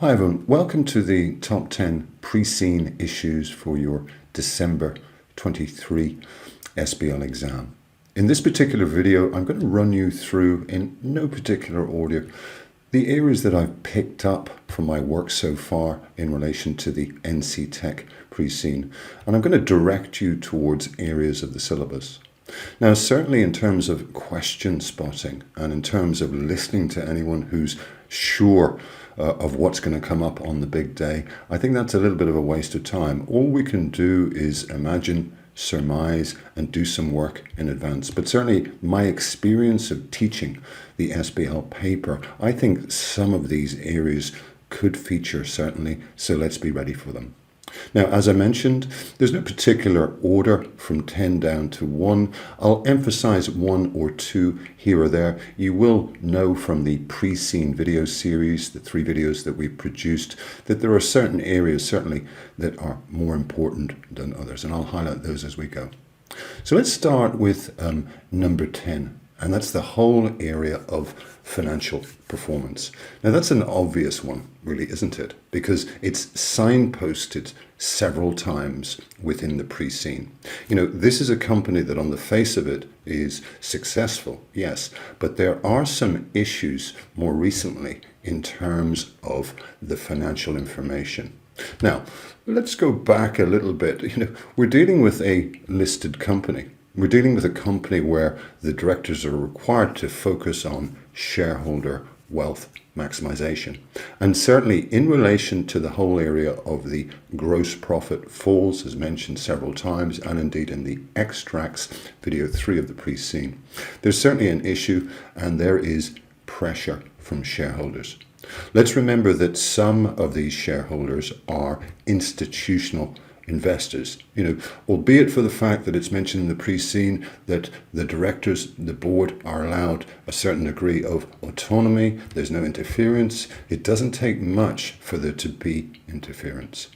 Hi everyone, welcome to the top 10 pre-seen issues for your December 23 SBL exam. In this particular video, I'm going to run you through, in no particular order, the areas that I've picked up from my work so far in relation to the NCTech pre-seen, and I'm going to direct you towards areas of the syllabus. Now, certainly in terms of question spotting and in terms of listening to anyone who's sure of what's going to come up on the big day, I think that's a little bit of a waste of time. All we can do is imagine, surmise, and do some work in advance. But certainly my experience of teaching the SBL paper, I think some of these areas could feature certainly, so let's be ready for them. Now, as I mentioned, there's no particular order from 10 down to 1. I'll emphasize 1 or 2 here or there. You will know from the pre-seen video series, the 3 videos that we've produced, that there are certain areas certainly that are more important than others, and I'll highlight those as we go. So let's start with number 10. And that's the whole area of financial performance. Now, that's an obvious one, really, isn't it? Because it's signposted several times within the pre-seen. You know, this is a company that on the face of it is successful, yes, but there are some issues more recently in terms of the financial information. Now, let's go back a little bit. You know, we're dealing with a listed company. We're dealing with a company where the directors are required to focus on shareholder wealth maximization. And certainly in relation to the whole area of the gross profit falls, as mentioned several times, and indeed in the extracts, video 3 of the pre-seen, there's certainly an issue, and there is pressure from shareholders. Let's remember that some of these shareholders are institutional investors, you know, albeit for the fact that it's mentioned in the pre-seen that the directors, the board, are allowed a certain degree of autonomy. There's no interference. It doesn't take much for there to be interference.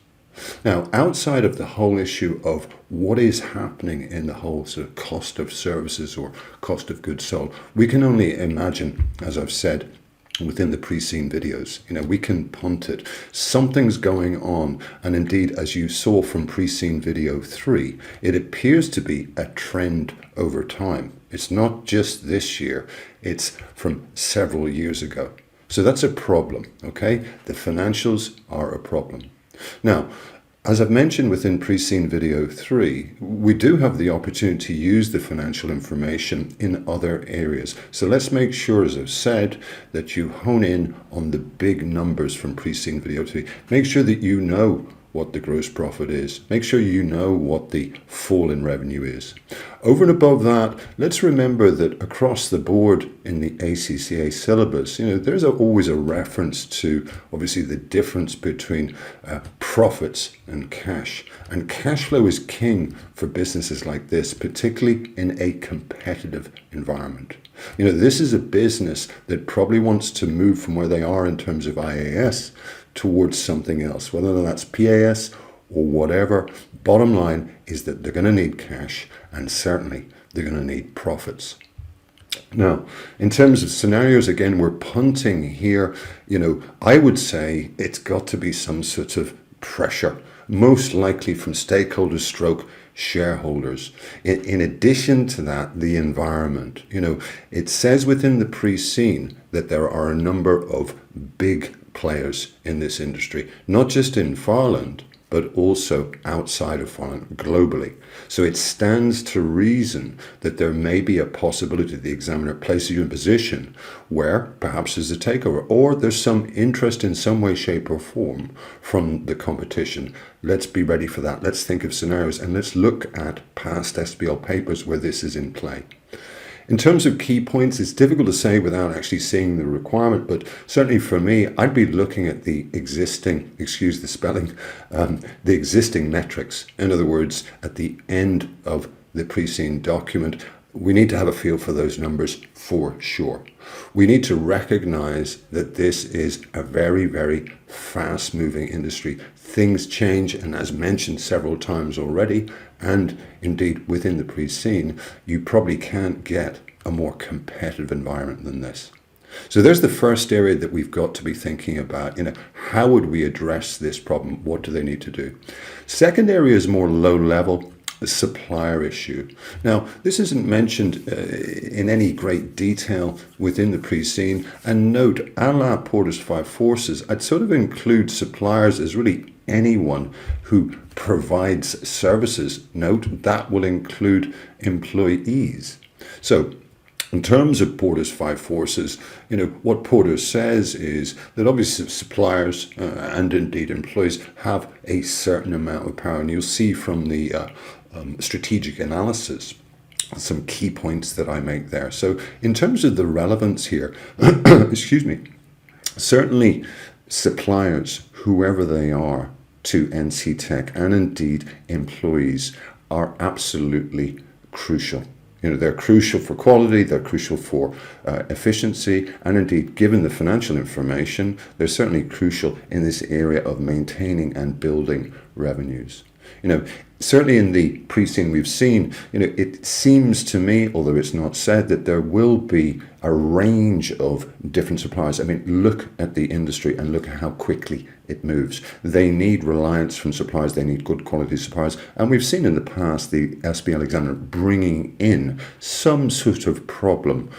Now, outside of the whole issue of what is happening in the whole sort of cost of services or cost of goods sold, we can only imagine, as I've said, within the pre-seen videos. You know, we can punt it. Something's going on, and indeed, as you saw from pre-seen video 3, it appears to be a trend over time. It's not just this year, it's from several years ago. So that's a problem, okay? The financials are a problem. Now, as I've mentioned within pre-seen video 3, we do have the opportunity to use the financial information in other areas. So let's make sure, as I've said, that you hone in on the big numbers from pre-seen video 3. Make sure that you know what the gross profit is. Make sure you know what the fall in revenue is. Over and above that, let's remember that across the board in the ACCA syllabus, you know, there's always a reference to obviously the difference between profits and cash. And cash flow is king for businesses like this, particularly in a competitive environment. You know, this is a business that probably wants to move from where they are in terms of IAS towards something else, whether that's PAS or whatever. Bottom line is that they're going to need cash, and certainly they're going to need profits. Now, in terms of scenarios, again, we're punting here. You know, I would say it's got to be some sort of pressure, most likely from stakeholders stroke shareholders. In addition to that, the environment. You know, it says within the pre-seen that there are a number of big players in this industry, not just in Farland, but also outside of Farland globally. So it stands to reason that there may be a possibility the examiner places you in a position where perhaps there's a takeover or there's some interest in some way, shape or form from the competition. Let's be ready for that. Let's think of scenarios and let's look at past SBL papers where this is in play. In terms of key points, it's difficult to say without actually seeing the requirement, but certainly for me, I'd be looking at the existing, excuse the spelling, the existing metrics. In other words, at the end of the pre-seen document, we need to have a feel for those numbers for sure. We need to recognize that this is a very, very fast-moving industry. Things change, and as mentioned several times already, and indeed within the pre-seen, you probably can't get a more competitive environment than this. So there's the first area that we've got to be thinking about. How would we address this problem? What do they need to do? Second area is more low level, the supplier issue. Now, this isn't mentioned in any great detail within the pre-scene. And note, a la Porter's Five Forces, I'd sort of include suppliers as really anyone who provides services. Note, that will include employees. So in terms of Porter's Five Forces, what Porter says is that obviously suppliers and indeed employees have a certain amount of power. And you'll see from the strategic analysis some key points that I make there. So in terms of the relevance here, excuse me, certainly suppliers, whoever they are, to NCTech and indeed employees are absolutely crucial. They're crucial for quality, they're crucial for efficiency, and indeed, given the financial information, they're certainly crucial in this area of maintaining and building revenues. Certainly in the pre-scene we've seen, it seems to me, although it's not said, that there will be a range of different suppliers. I mean, look at the industry and look at how quickly it moves. They need reliance from suppliers. They need good quality suppliers. And we've seen in the past the SBL examiner bringing in some sort of problem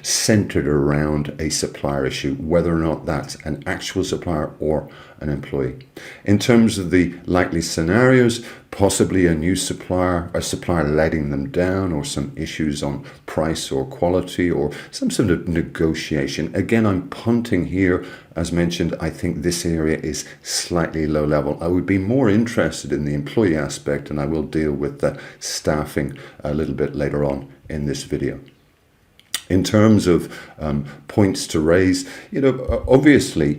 centered around a supplier issue, whether or not that's an actual supplier or an employee. In terms of the likely scenarios, possibly a new supplier, a supplier letting them down, or some issues on price or quality, or some sort of negotiation. Again, I'm punting here. As mentioned, I think this area is slightly low level. I would be more interested in the employee aspect, and I will deal with the staffing a little bit later on in this video. In terms of points to raise, obviously,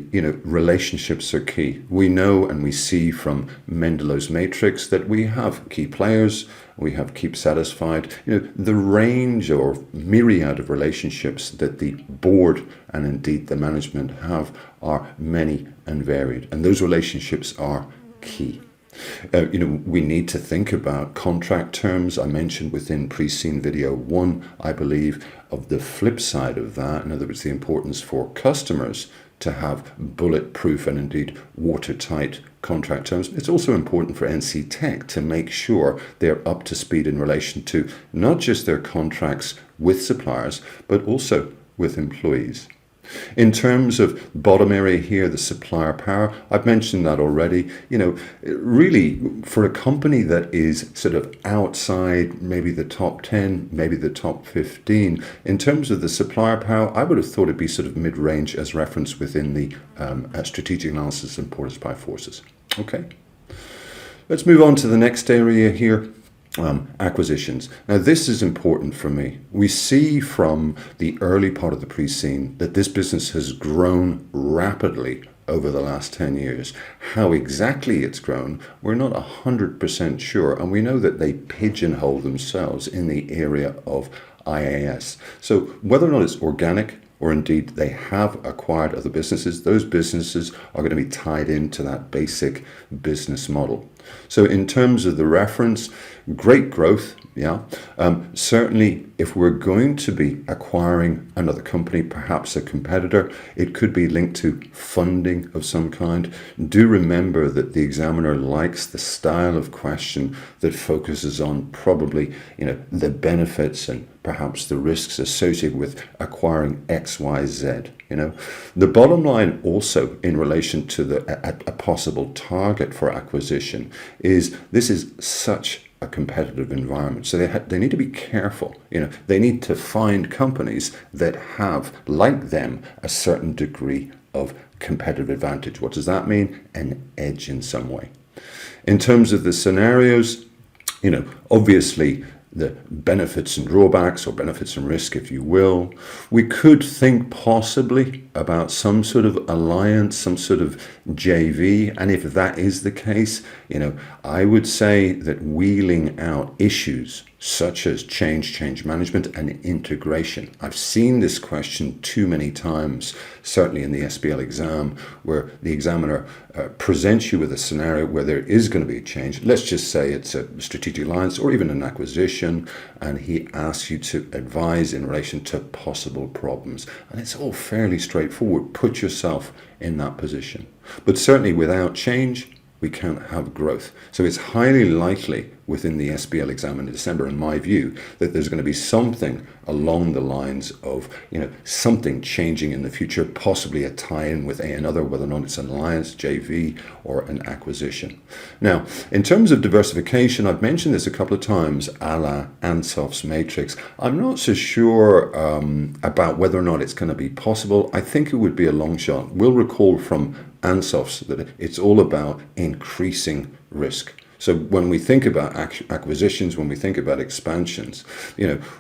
relationships are key. We know and we see from Mendelow's matrix that we have key players, we have keep satisfied. The range or myriad of relationships that the board and indeed the management have are many and varied, and those relationships are key. We need to think about contract terms. I mentioned within pre-scene video 1, I believe, of the flip side of that. In other words, the importance for customers to have bulletproof and indeed watertight contract terms. It's also important for NCTech to make sure they're up to speed in relation to not just their contracts with suppliers, but also with employees. In terms of bottom area here, the supplier power, I've mentioned that already. Really for a company that is sort of outside maybe the top 10, maybe the top 15, in terms of the supplier power, I would have thought it'd be sort of mid-range as referenced within the strategic analysis and Porter's Five Forces. Okay, let's move on to the next area here. Acquisitions. Now this is important for me. We see from the early part of the pre-scene that this business has grown rapidly over the last 10 years. How exactly it's grown, we're not 100% sure, and we know that they pigeonhole themselves in the area of IAS. So whether or not it's organic, or indeed they have acquired other businesses, those businesses are going to be tied into that basic business model. So in terms of the reference, great growth, yeah. Certainly, if we're going to be acquiring another company, perhaps a competitor, it could be linked to funding of some kind. Do remember that the examiner likes the style of question that focuses on probably, the benefits and perhaps the risks associated with acquiring X, Y, Z. The bottom line also in relation to a possible target for acquisition is this is such a competitive environment. So they need to be careful. They need to find companies that have, like them, a certain degree of competitive advantage. What does that mean? An edge in some way. In terms of the scenarios, obviously the benefits and drawbacks, or benefits and risk, if you will. We could think possibly about some sort of alliance, some sort of JV. And if that is the case, I would say that wheeling out issues such as change management, and integration. I've seen this question too many times, certainly in the SBL exam, where the examiner presents you with a scenario where there is going to be a change. Let's just say it's a strategic alliance or even an acquisition, and he asks you to advise in relation to possible problems. And it's all fairly straightforward. Put yourself in that position. But certainly without change, we can't have growth. So it's highly likely within the SBL exam in December, in my view, that there's going to be something along the lines of, something changing in the future, possibly a tie-in with another, whether or not it's an alliance, JV, or an acquisition. Now, in terms of diversification, I've mentioned this a couple of times, a la Ansof's matrix. I'm not so sure about whether or not it's going to be possible. I think it would be a long shot. We'll recall from Ansof's that it's all about increasing risk. So when we think about acquisitions, when we think about expansions,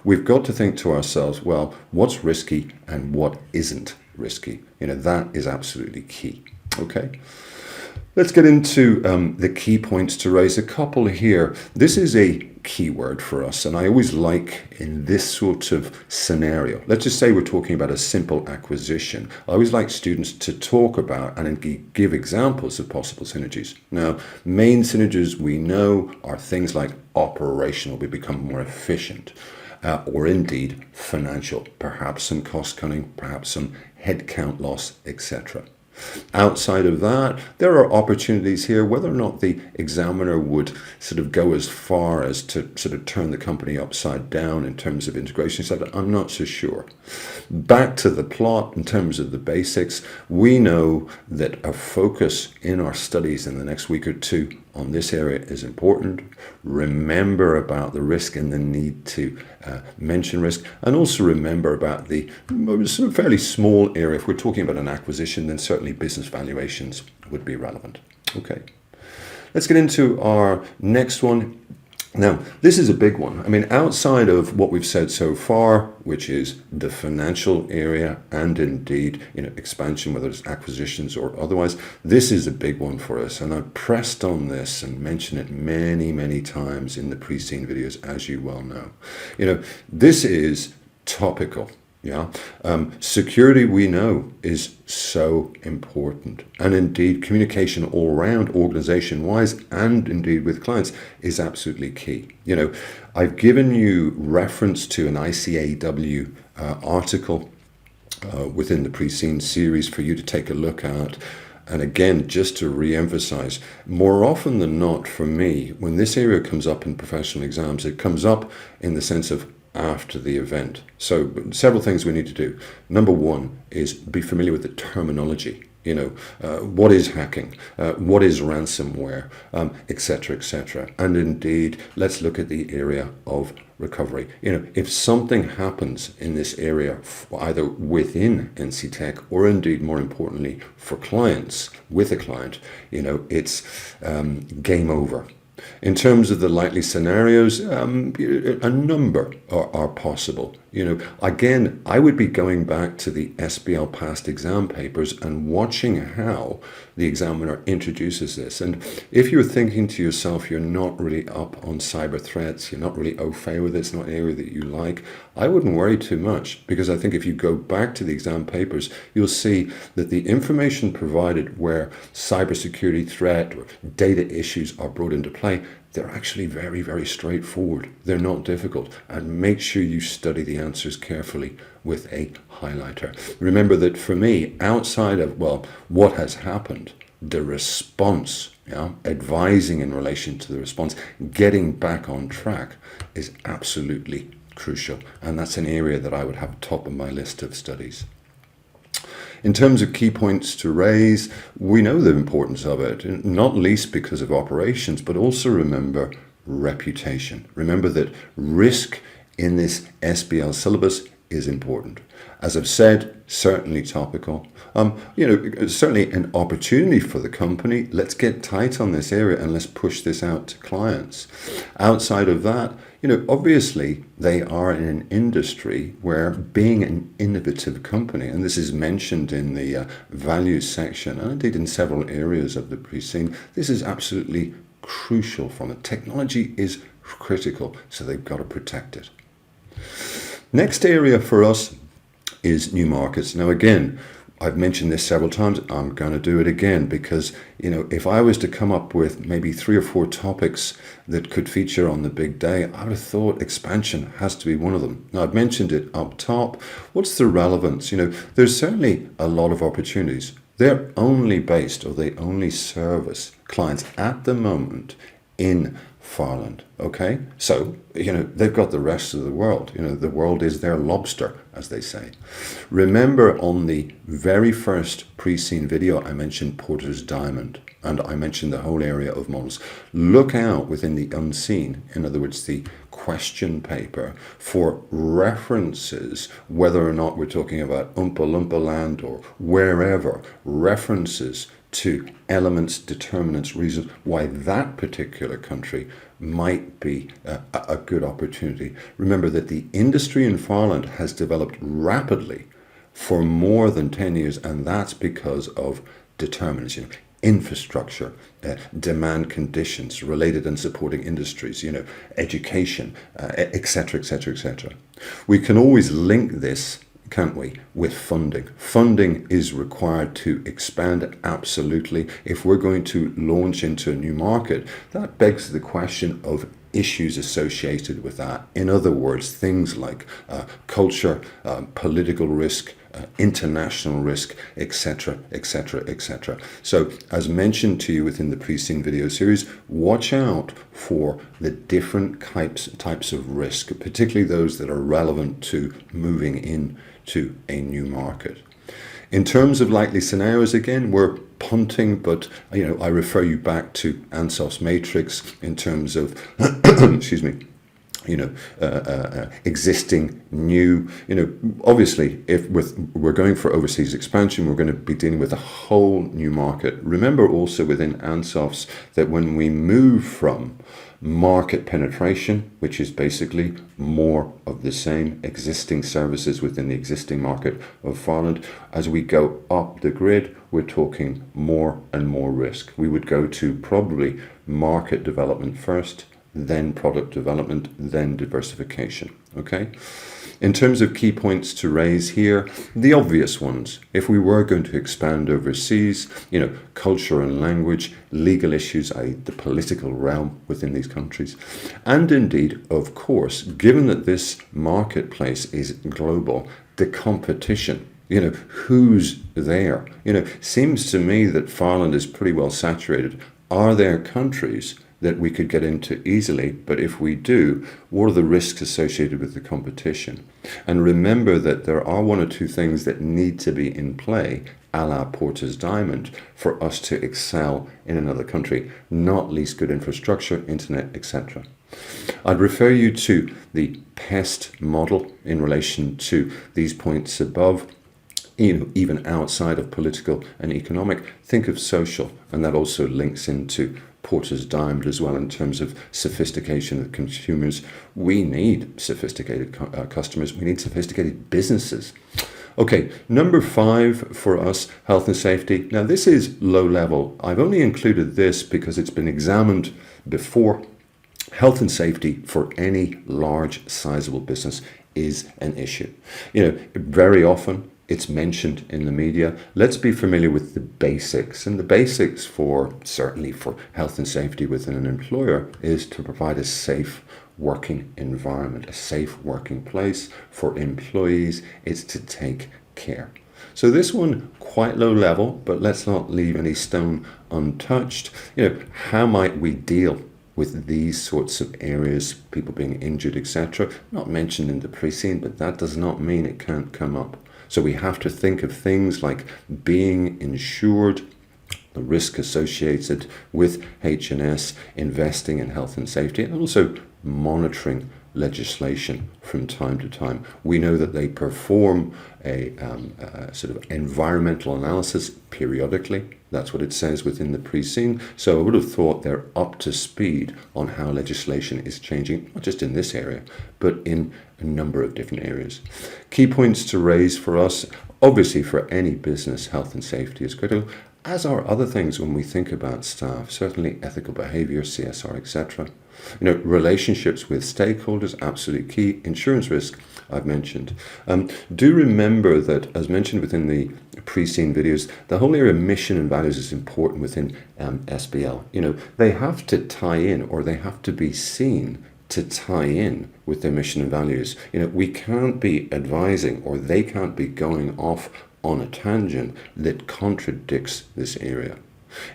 we've got to think to ourselves, well, what's risky and what isn't risky? That is absolutely key. Okay. Let's get into the key points to raise. A couple here. This is a keyword for us, and I always like in this sort of scenario, let's just say we're talking about a simple acquisition. I always like students to talk about and give examples of possible synergies. Now, main synergies we know are things like operational, we become more efficient, or indeed financial, perhaps some cost cutting, perhaps some headcount loss, etc. Outside of that, there are opportunities here, whether or not the examiner would sort of go as far as to sort of turn the company upside down in terms of integration, etc. I'm not so sure. Back to the plot, in terms of the basics, we know that a focus in our studies in the next week or two on this area is important. Remember about the risk and the need to mention risk, and also remember about the sort of fairly small area. If we're talking about an acquisition, then certainly business valuations would be relevant. Okay, let's get into our next one. Now, this is a big one. I mean, outside of what we've said so far, which is the financial area and indeed, expansion, whether it's acquisitions or otherwise, this is a big one for us. And I've pressed on this and mentioned it many, many times in the pre-scene videos, as you well know. This is topical. Yeah, security, we know, is so important, and indeed communication all around, organization-wise, and indeed with clients, is absolutely key. I've given you reference to an ICAW article within the pre-scene series for you to take a look at. And again, just to re-emphasize, more often than not, for me, when this area comes up in professional exams, it comes up in the sense of after the event. So several things we need to do. Number one is be familiar with the terminology. What is hacking? What is ransomware? Etc., etc. And indeed, let's look at the area of recovery. If something happens in this area, either within NCTech or indeed more importantly for clients, with a client, it's game over. In terms of the likely scenarios, a number are possible. Again, I would be going back to the SBL past exam papers and watching how the examiner introduces this. And if you're thinking to yourself, you're not really up on cyber threats, you're not really au fait with it, it's not an area that you like, I wouldn't worry too much, because I think if you go back to the exam papers, you'll see that the information provided where cybersecurity threat or data issues are brought into play, they're actually very, very straightforward. They're not difficult. And make sure you study the answers carefully with a highlighter. Remember that for me, outside of, what has happened, the response, advising in relation to the response, getting back on track is absolutely crucial. And that's an area that I would have top of my list of studies. In terms of key points to raise, we know the importance of it, not least because of operations, but also remember reputation. Remember that risk in this SBL syllabus is important. As I've said, certainly topical. Certainly an opportunity for the company. Let's get tight on this area and let's push this out to clients. Outside of that, obviously they are in an industry where being an innovative company, and this is mentioned in the values section, and indeed in several areas of the pre-scene, this is absolutely crucial from it. Technology is critical, so they've got to protect it. Next area for us is new markets. Now again, I've mentioned this several times. I'm going to do it again because, if I was to come up with maybe 3 or 4 topics that could feature on the big day, I would have thought expansion has to be one of them. Now, I've mentioned it up top. What's the relevance? There's certainly a lot of opportunities. They're only based, or they only service clients at the moment in Farland. Okay, so they've got the rest of the world. The world is their lobster, as they say. Remember, on the very first pre-scene video, I mentioned Porter's Diamond, and I mentioned the whole area of models. Look out within the unseen, in other words, the question paper, for references, whether or not we're talking about Oompa Loompa land or wherever, references to elements, determinants, reasons why that particular country might be a good opportunity. Remember that the industry in Farland has developed rapidly for more than 10 years, and that's because of determinants, infrastructure, demand conditions, related and supporting industries, education, etc., etc., etc. We can always link this, can't we, with funding. Funding is required to expand, absolutely. If we're going to launch into a new market, that begs the question of issues associated with that. In other words, things like culture, political risk, international risk, etc., etc., etc. So, as mentioned to you within the pre-scene video series, watch out for the different types of risk, particularly those that are relevant to moving into a new market. In terms of likely scenarios, again, we're punting, but I refer you back to Ansof's matrix in terms of excuse me, existing, new. Obviously, if we're going for overseas expansion, we're going to be dealing with a whole new market. Remember also within Ansof's that when we move from market penetration, which is basically more of the same existing services within the existing market of Farland, as we go up the grid, we're talking more and more risk. We would go to probably market development first, then product development, then diversification. Okay? In terms of key points to raise here, the obvious ones. If we were going to expand overseas, culture and language, legal issues, i.e. the political realm within these countries. And indeed, of course, given that this marketplace is global, the competition, who's there? Seems to me that Farland is pretty well saturated. Are there countries that we could get into easily? But if we do, what are the risks associated with the competition? And remember that there are 1 or 2 things that need to be in play, a la Porter's Diamond, for us to excel in another country, not least good infrastructure, internet, etc. I'd refer you to the PEST model in relation to these points above. Even outside of political and economic, think of social, and that also links into Porter's Diamond as well in terms of sophistication of consumers. We need sophisticated customers. We need sophisticated businesses. Okay, number 5 for us, health and safety. Now this is low level. I've only included this because it's been examined before. Health and safety for any large, sizable business is an issue. Very often it's mentioned in the media. Let's be familiar with the basics. And the basics certainly for health and safety within an employer is to provide a safe working environment, a safe working place for employees. It's to take care. So this one, quite low level, but let's not leave any stone untouched. How might we deal with these sorts of areas, people being injured, etc.? Not mentioned in the pre-scene, but that does not mean it can't come up. So we have to think of things like being insured, the risk associated with H&S, investing in health and safety, and also monitoring legislation from time to time. We know that they perform a sort of environmental analysis periodically. That's what it says within the pre-scene. So I would have thought they're up to speed on how legislation is changing, not just in this area, but in a number of different areas. Key points to raise for us, obviously for any business, health and safety is critical, as are other things when we think about staff, certainly ethical behavior, CSR, etc. Relationships with stakeholders, absolutely key. Insurance risk, I've mentioned. Do remember that, as mentioned within the pre-seen videos, the whole area of mission and values is important within SBL. They have to tie in, or they have to be seen to tie in with their mission and values. We can't be advising, or they can't be going off on a tangent that contradicts this area.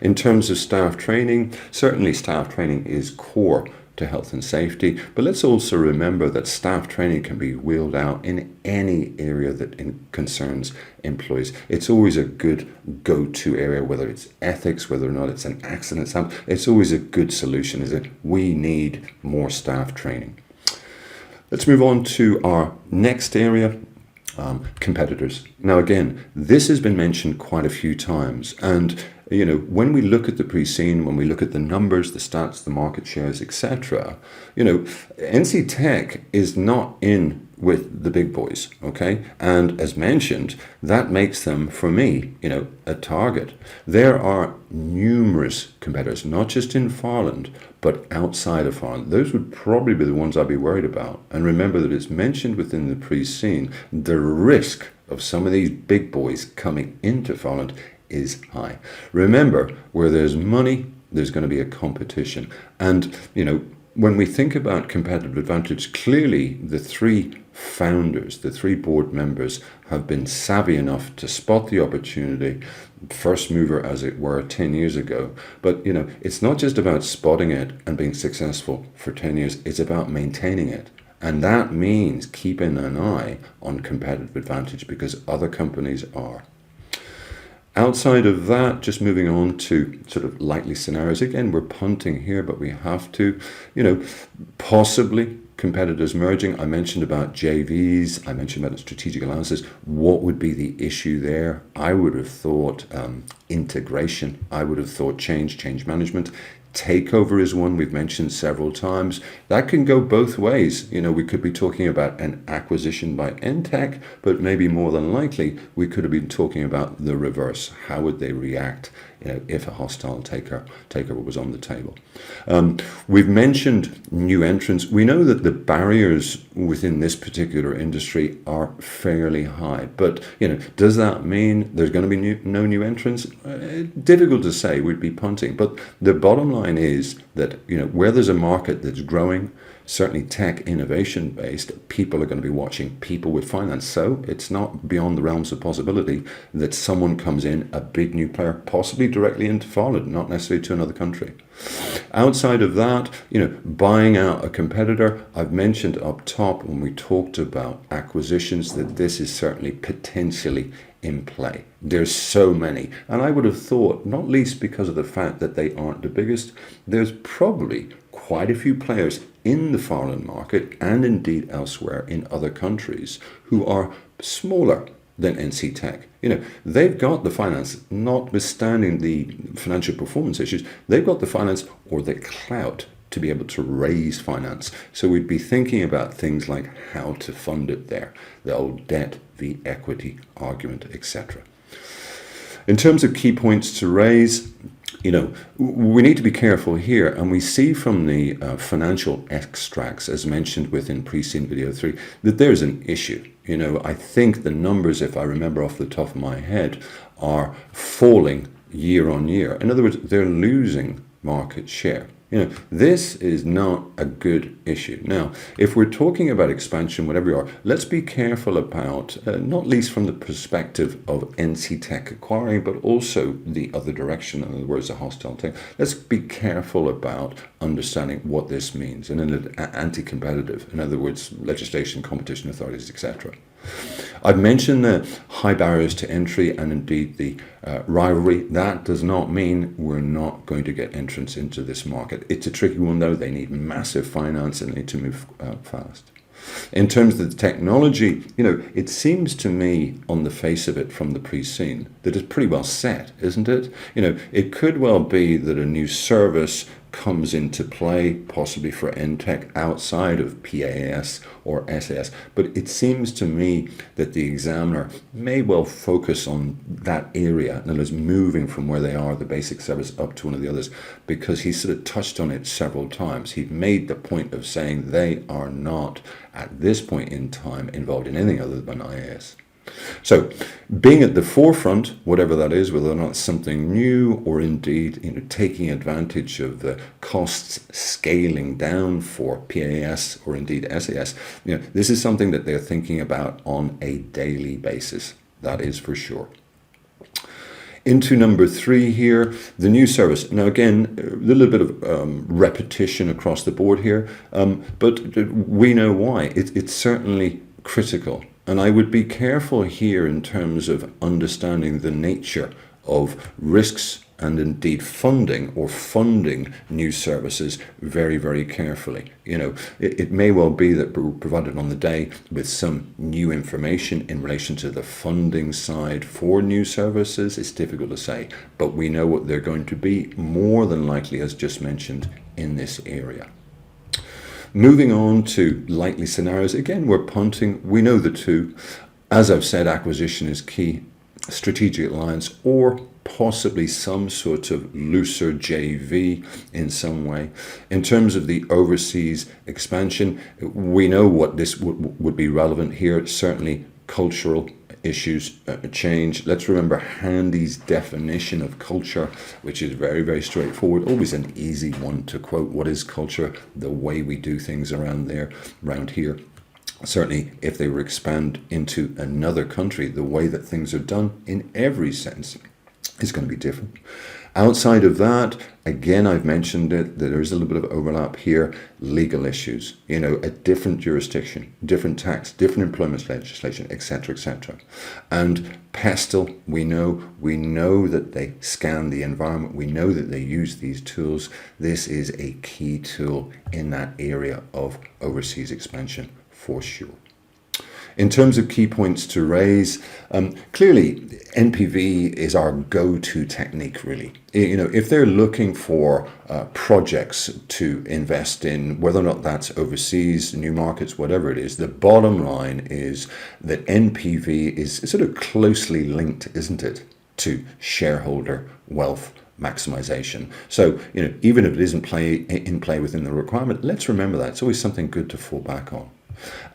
In terms of staff training, certainly staff training is core to health and safety, but let's also remember that staff training can be wheeled out in any area that concerns employees. It's always a good go-to area, whether it's ethics, whether or not it's an accident, it's always a good solution, is it? We need more staff training. Let's move on to our next area, competitors. Now again, this has been mentioned quite a few times, and when we look at the pre-seen, when we look at the numbers, the stats, the market shares, etc., NCTech is not in with the big boys, okay? And as mentioned, that makes them, for me, a target. There are numerous competitors, not just in Farland, but outside of Farland. Those would probably be the ones I'd be worried about. And remember that it's mentioned within the pre-seen, the risk of some of these big boys coming into Farland is high. Remember, where there's money, there's going to be a competition. And, when we think about competitive advantage, clearly the three founders, the three board members, have been savvy enough to spot the opportunity, first mover as it were 10 years ago. But, it's not just about spotting it and being successful for 10 years, it's about maintaining it. And that means keeping an eye on competitive advantage, because other companies are. Outside of that, just moving on to sort of likely scenarios. Again, we're punting here, but we have to, possibly competitors merging. I mentioned about JVs. I mentioned about strategic alliances. What would be the issue there? I would have thought integration. I would have thought change management. Takeover is one we've mentioned several times. That can go both ways. We could be talking about an acquisition by NCTech, but maybe more than likely, we could have been talking about the reverse. How would they react, if a hostile takeover was on the table? We've mentioned new entrants. We know that the barriers within this particular industry are fairly high, but does that mean there's going to be no new entrants? Difficult to say. We'd be punting, but the bottom line is that where there's a market that's growing, certainly tech innovation based, people are going to be watching people with finance. So it's not beyond the realms of possibility that someone comes in, a big new player, possibly directly into Farland, not necessarily to another country. Outside of that, buying out a competitor. I've mentioned up top when we talked about acquisitions that this is certainly potentially in play. There's so many, and I would have thought, not least because of the fact that they aren't the biggest, there's probably quite a few players in the Farland market, and indeed elsewhere in other countries, who are smaller than NCTech. They've got the finance, notwithstanding the financial performance issues, they've got the finance or the clout to be able to raise finance. So we'd be thinking about things like how to fund it there, the old debt v equity argument, etc. In terms of key points to raise, we need to be careful here, and we see from the financial extracts, as mentioned within pre-seen video 3, that there's an issue. I think the numbers, if I remember off the top of my head, are falling year on year. In other words, they're losing market share. This is not a good issue. Now, if we're talking about expansion, whatever you are, let's be careful about, not least from the perspective of NCTech acquiring, but also the other direction, in other words, a hostile tech. Let's be careful about understanding what this means, and an anti-competitive, in other words, legislation, competition authorities, etc. I've mentioned the high barriers to entry and indeed the rivalry. That does not mean we're not going to get entrance into this market. It's a tricky one, though. They need massive finance and they need to move fast. In terms of the technology, it seems to me on the face of it from the pre-seen that it's pretty well set, isn't it? It could well be that a new service comes into play, possibly for NCTech outside of PAS or SAS. But it seems to me that the examiner may well focus on that area, in other words, moving from where they are, the basic service, up to one of the others, because he sort of touched on it several times. He made the point of saying they are not, at this point in time, involved in anything other than IAS. So, being at the forefront, whatever that is, whether or not something new or indeed, taking advantage of the costs scaling down for PAS or indeed SAS, this is something that they're thinking about on a daily basis. That is for sure. Into number 3 here, the new service. Now again, a little bit of repetition across the board here, but we know why. It's certainly critical. And I would be careful here in terms of understanding the nature of risks and indeed funding new services very, very carefully. It may well be that we're provided on the day with some new information in relation to the funding side for new services. It's difficult to say, but we know what they're going to be, more than likely, as just mentioned, in this area. Moving on to likely scenarios, again, we're punting. We know the two. As I've said, acquisition is key, strategic alliance, or possibly some sort of looser JV in some way. In terms of the overseas expansion, we know what this would be relevant here. Certainly cultural issues change. Let's remember Handy's definition of culture, which is very, very straightforward. Always an easy one to quote. What is culture? The way we do things around here. Certainly, if they were expand into another country, the way that things are done in every sense is going to be different. Outside of that, again, I've mentioned it, that there is a little bit of overlap here. Legal issues, a different jurisdiction, different tax, different employment legislation, etc., etc. And Pestle, we know that they scan the environment. We know that they use these tools. This is a key tool in that area of overseas expansion for sure. In terms of key points to raise, clearly NPV is our go-to technique, really. If they're looking for projects to invest in, whether or not that's overseas, new markets, whatever it is, the bottom line is that NPV is sort of closely linked, isn't it, to shareholder wealth maximization. So, even if it isn't in play within the requirement, let's remember that. It's always something good to fall back on.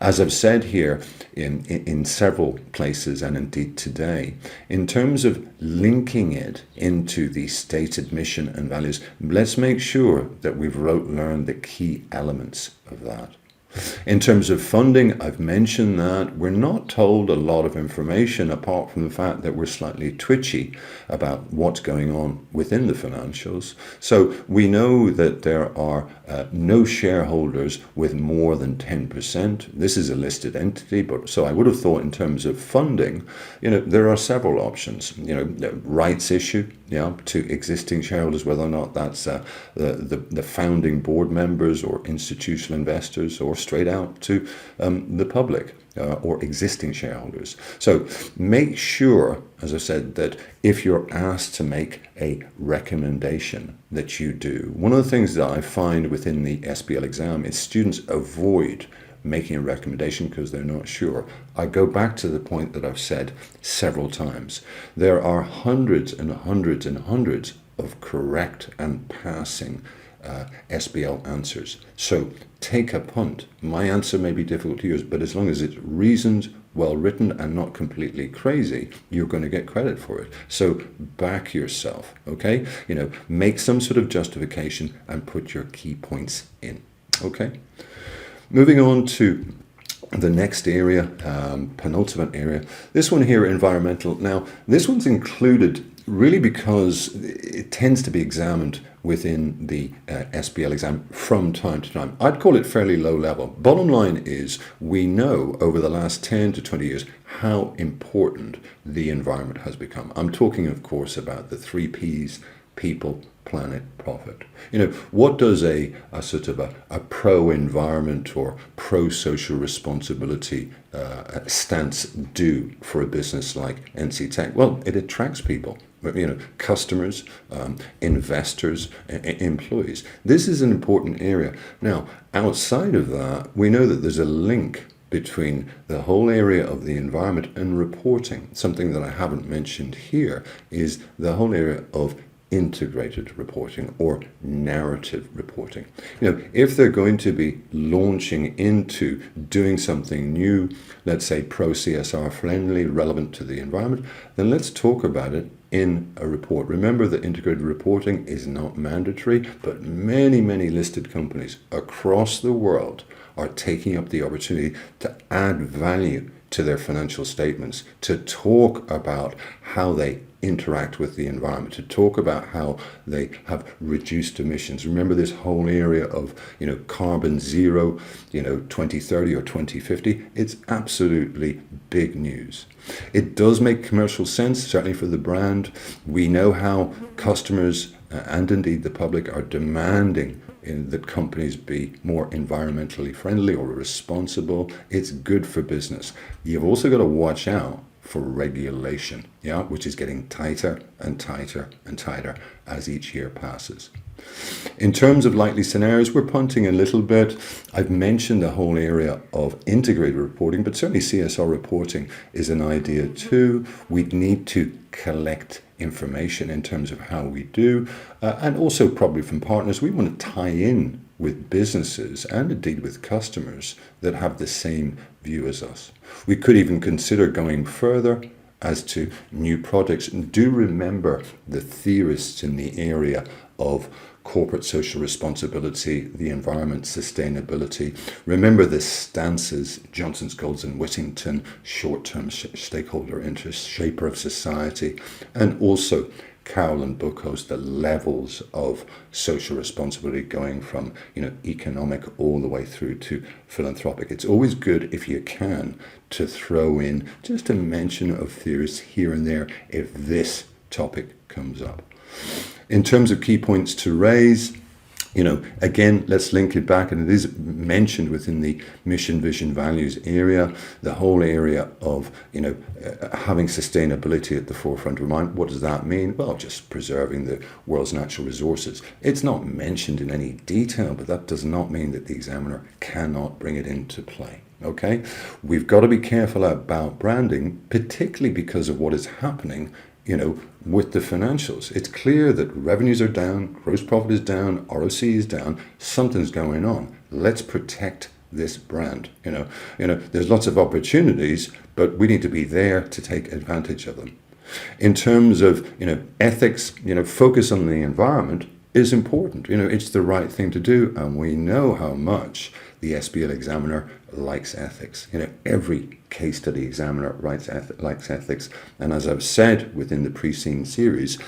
As I've said here in several places and indeed today, in terms of linking it into the stated mission and values, let's make sure that we've learned the key elements of that. In terms of funding, I've mentioned that we're not told a lot of information apart from the fact that we're slightly twitchy about what's going on within the financials. So we know that there are no shareholders with more than 10%. This is a listed entity, but so I would have thought in terms of funding, there are several options. Rights issue, to existing shareholders, whether or not that's the founding board members or institutional investors, or straight out to the public or existing shareholders. So make sure, as I said, that if you're asked to make a recommendation, that you do. One of the things that I find within the SBL exam is students avoid making a recommendation because they're not sure. I go back to the point that I've said several times. There are hundreds and hundreds and hundreds of correct and passing SBL answers. So take a punt. My answer may be difficult to use, but as long as it's reasoned, well written, and not completely crazy, you're going to get credit for it. So back yourself, okay? Make some sort of justification and put your key points in, okay? Moving on to the next area, penultimate area. This one here, environmental. Now, this one's included really because it tends to be examined within the SBL exam from time to time. I'd call it fairly low level. Bottom line is, we know over the last 10 to 20 years how important the environment has become. I'm talking, of course, about the 3 Ps: people, planet, profit. What does a sort of a pro-environment or pro-social responsibility stance do for a business like NCTech? Well, it attracts people. customers, investors, employees. This is an important area. Now, outside of that, we know that there's a link between the whole area of the environment and reporting. Something that I haven't mentioned here is the whole area of integrated reporting or narrative reporting. If they're going to be launching into doing something new, let's say pro-CSR friendly, relevant to the environment, then let's talk about it in a report. Remember that integrated reporting is not mandatory, but many listed companies across the world are taking up the opportunity to add value to their financial statements, to talk about how they interact with the environment, to talk about how they have reduced emissions. Remember this whole area of carbon zero, 2030 or 2050. It's absolutely big news. It does make commercial sense, certainly for the brand. We know how customers and indeed the public are demanding that companies be more environmentally friendly or responsible. It's good for business. You've also got to watch out for regulation, which is getting tighter and tighter and tighter as each year passes. In terms of likely scenarios, we're punting a little bit. I've mentioned the whole area of integrated reporting, but certainly CSR reporting is an idea too. We need to collect information in terms of how we do, and also probably from partners. We want to tie in with businesses and indeed with customers that have the same view as us. We could even consider going further as to new projects. And do remember the theorists in the area of corporate social responsibility, the environment, sustainability. Remember the stances, Johnson, Scholes and Whittington, short-term stakeholder interest, shaper of society, and also Carroll and Buchholz, the levels of social responsibility going from economic all the way through to philanthropic. It's always good, if you can, to throw in just a mention of theories here and there if this topic comes up. In terms of key points to raise, again, let's link it back, and it is mentioned within the mission, vision, values area, the whole area of, having sustainability at the forefront of mind. What does that mean? Well, just preserving the world's natural resources. It's not mentioned in any detail, but that does not mean that the examiner cannot bring it into play. Okay? We've got to be careful about branding, particularly because of what is happening with the financials. It's clear that revenues are down, gross profit is down, ROC is down, something's going on. Let's protect this brand. There's lots of opportunities, but we need to be there to take advantage of them. In terms of, ethics, focus on the environment is important. It's the right thing to do, and we know how much the SBL examiner likes ethics. Every case study examiner likes ethics. And as I've said within the pre-seen series,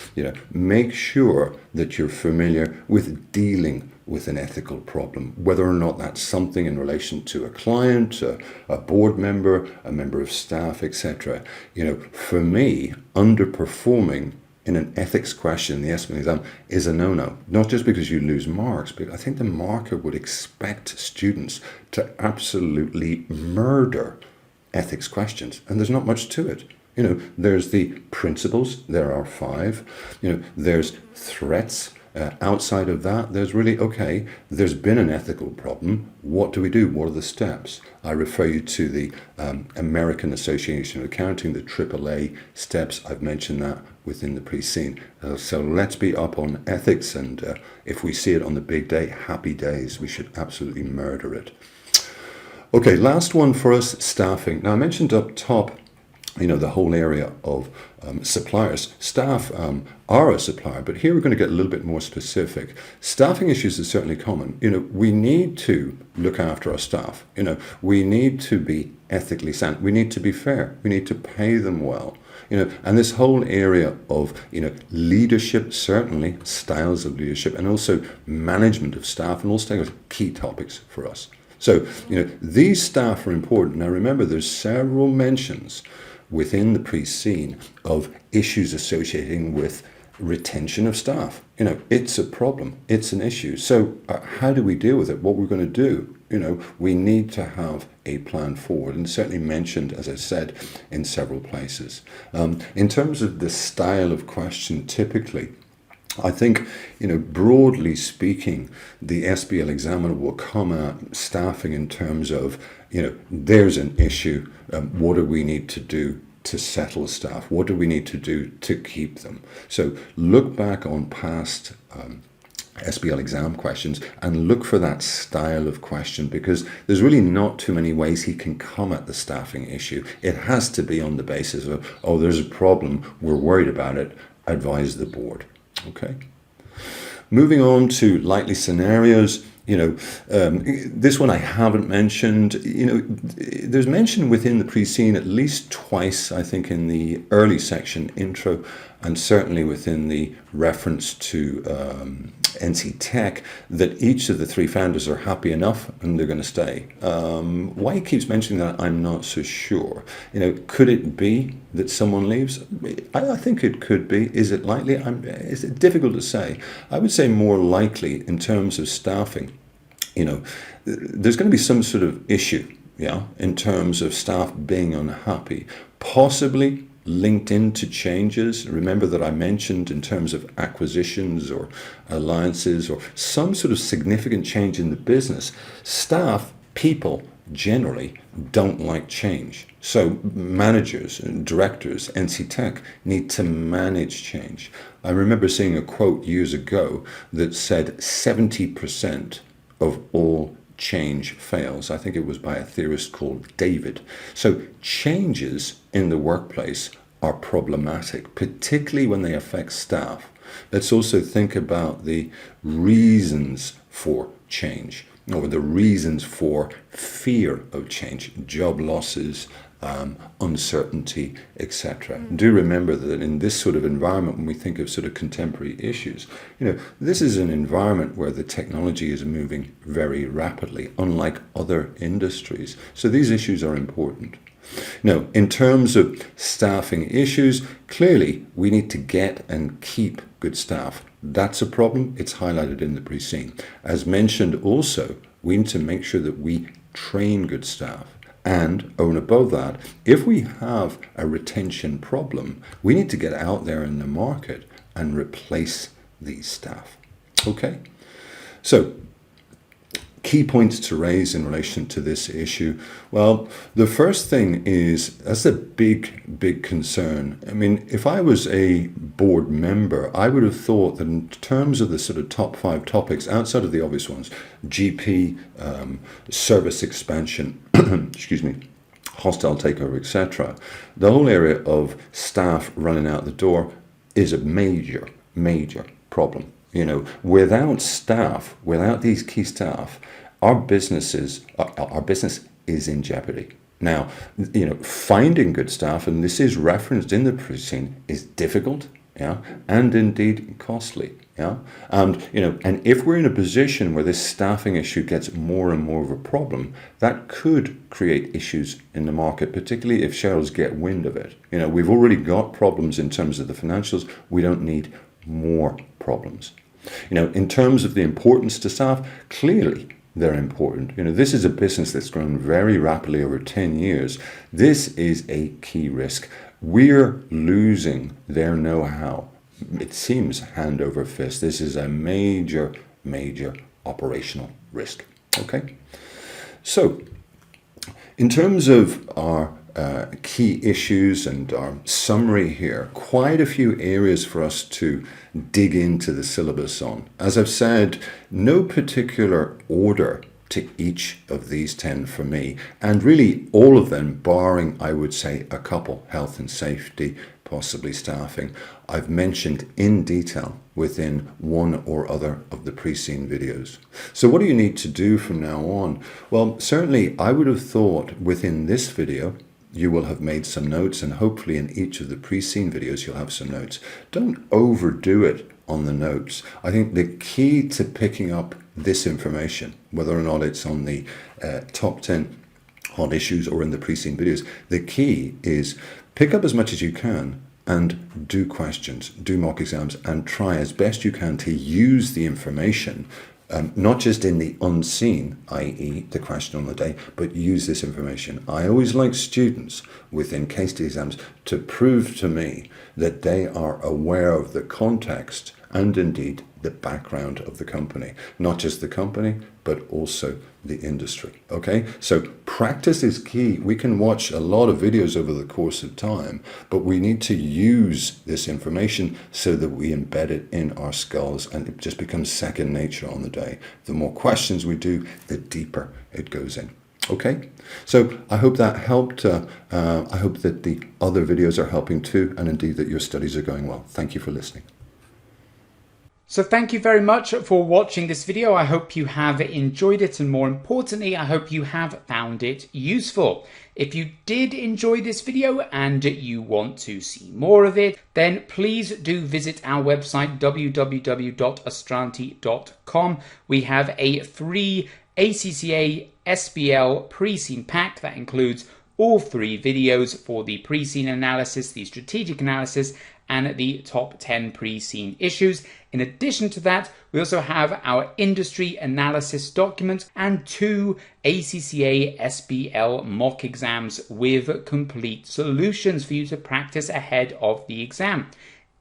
make sure that you're familiar with dealing with an ethical problem, whether or not that's something in relation to a client, a board member, a member of staff, etc. For me, underperforming in an ethics question, the SBL exam is a no-no. Not just because you lose marks, but I think the marker would expect students to absolutely murder ethics questions. And there's not much to it. There's the principles, there are 5. There's threats. Outside of that, there's really, okay, there's been an ethical problem. What do we do? What are the steps? I refer you to the American Association of Accounting, the AAA steps. I've mentioned that within the pre-scene. So let's be up on ethics, and if we see it on the big day, happy days. We should absolutely murder it. Okay, last one for us, staffing. Now I mentioned up top, the whole area of suppliers. Staff are a supplier, but here we're going to get a little bit more specific. Staffing issues are certainly common. We need to look after our staff. We need to be ethically sound. We need to be fair. We need to pay them well. And this whole area of, leadership, certainly styles of leadership, and also management of staff, and all stakeholders, key topics for us. So, these staff are important. Now remember, there's several mentions within the pre-scene of issues associating with retention of staff. It's a problem. It's an issue. So how do we deal with it? What we're going to do? We need to have a plan forward, and certainly mentioned, as I said, in several places. In terms of the style of question, typically, I think, broadly speaking, the SBL examiner will come at staffing in terms of, there's an issue. What do we need to do to settle staff? What do we need to do to keep them? So look back on past SBL exam questions and look for that style of question, because there's really not too many ways he can come at the staffing issue. It has to be on the basis of, oh, there's a problem, we're worried about it, advise the board. Okay. Moving on to likely scenarios. This one I haven't mentioned. There's mention within the pre-scene at least twice, I think, in the early section intro, and certainly within the reference to NCTech, that each of the three founders are happy enough and they're going to stay. Why he keeps mentioning that, I'm not so sure. Could it be that someone leaves? I think it could be. Is it likely? It's difficult to say. I would say more likely in terms of staffing. There's going to be some sort of issue, in terms of staff being unhappy, possibly linked into changes. Remember that I mentioned in terms of acquisitions or alliances or some sort of significant change in the business. Staff, people generally don't like change. So managers and directors, NCTech, need to manage change. I remember seeing a quote years ago that said 70% of all change fails. I think it was by a theorist called David. So changes in the workplace are problematic, particularly when they affect staff. Let's also think about the reasons for change, or the reasons for fear of change, job losses, uncertainty, etc. Do remember that in this sort of environment, when we think of sort of contemporary issues, this is an environment where the technology is moving very rapidly, unlike other industries. So these issues are important. Now, in terms of staffing issues, clearly we need to get and keep good staff. That's a problem. It's highlighted in the pre-scene. As mentioned also, we need to make sure that we train good staff. And over and above that, if we have a retention problem, we need to get out there in the market and replace these staff. Okay? So, key points to raise in relation to this issue. Well, the first thing is, that's a big concern. I mean, if I was a board member, I would have thought that in terms of the sort of top 5 topics, outside of the obvious ones, GP, service expansion, excuse me, hostile takeover, etc., the whole area of staff running out the door is a major problem. Without staff, without these key staff, our business is in jeopardy. Now, finding good staff, and this is referenced in the pre-scene, is difficult, and indeed costly, and if we're in a position where this staffing issue gets more and more of a problem, that could create issues in the market, particularly if shareholders get wind of it. We've already got problems in terms of the financials. We don't need more problems. In terms of the importance to staff, clearly they're important. This is a business that's grown very rapidly over 10 years. This is a key risk. We're losing their know-how. It seems hand over fist. This is a major operational risk. Okay? So, in terms of our key issues and our summary here, quite a few areas for us to dig into the syllabus on. As I've said, no particular order to each of these 10 for me, and really all of them barring, I would say, a couple: health and safety, possibly staffing, I've mentioned in detail within one or other of the pre-scene videos. So what do you need to do from now on? Well, certainly I would have thought within this video you will have made some notes, and hopefully in each of the pre-scene videos you'll have some notes. Don't overdo it on the notes. I think the key to picking up this information, whether or not it's on the top 10 hot issues or in the pre-scene videos, the key is pick up as much as you can and do questions, do mock exams, and try as best you can to use the information, not just in the unseen, i.e. the question on the day, but use this information. I always like students within case study exams to prove to me that they are aware of the context and indeed the background of the company, not just the company, but also the industry. Okay, so practice is key. We can watch a lot of videos over the course of time, but we need to use this information so that we embed it in our skulls and it just becomes second nature on the day. The more questions we do, the deeper it goes in. Okay, so I hope that helped. I hope that the other videos are helping too, and indeed that your studies are going well. Thank you for listening. So thank you very much for watching this video. I hope you have enjoyed it, and more importantly, I hope you have found it useful. If you did enjoy this video and you want to see more of it, then please do visit our website www.astranti.com. We have a free ACCA SBL pre-scene pack that includes all 3 videos for the pre-scene analysis, the strategic analysis, and the top 10 pre-scene issues. In addition to that, we also have our industry analysis document and 2 ACCA SBL mock exams with complete solutions for you to practice ahead of the exam.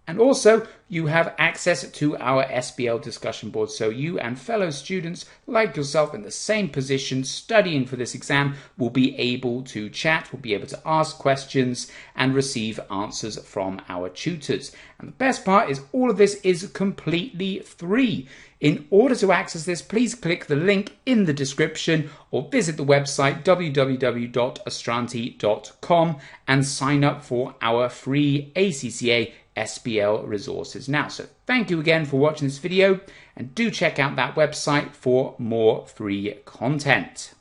And also, you have access to our SBL discussion board, so you and fellow students like yourself in the same position studying for this exam will be able to chat, will be able to ask questions and receive answers from our tutors. And the best part is all of this is completely free. In order to access this, please click the link in the description or visit the website www.astranti.com and sign up for our free ACCA SBL resources now. So thank you again for watching this video, and do check out that website for more free content.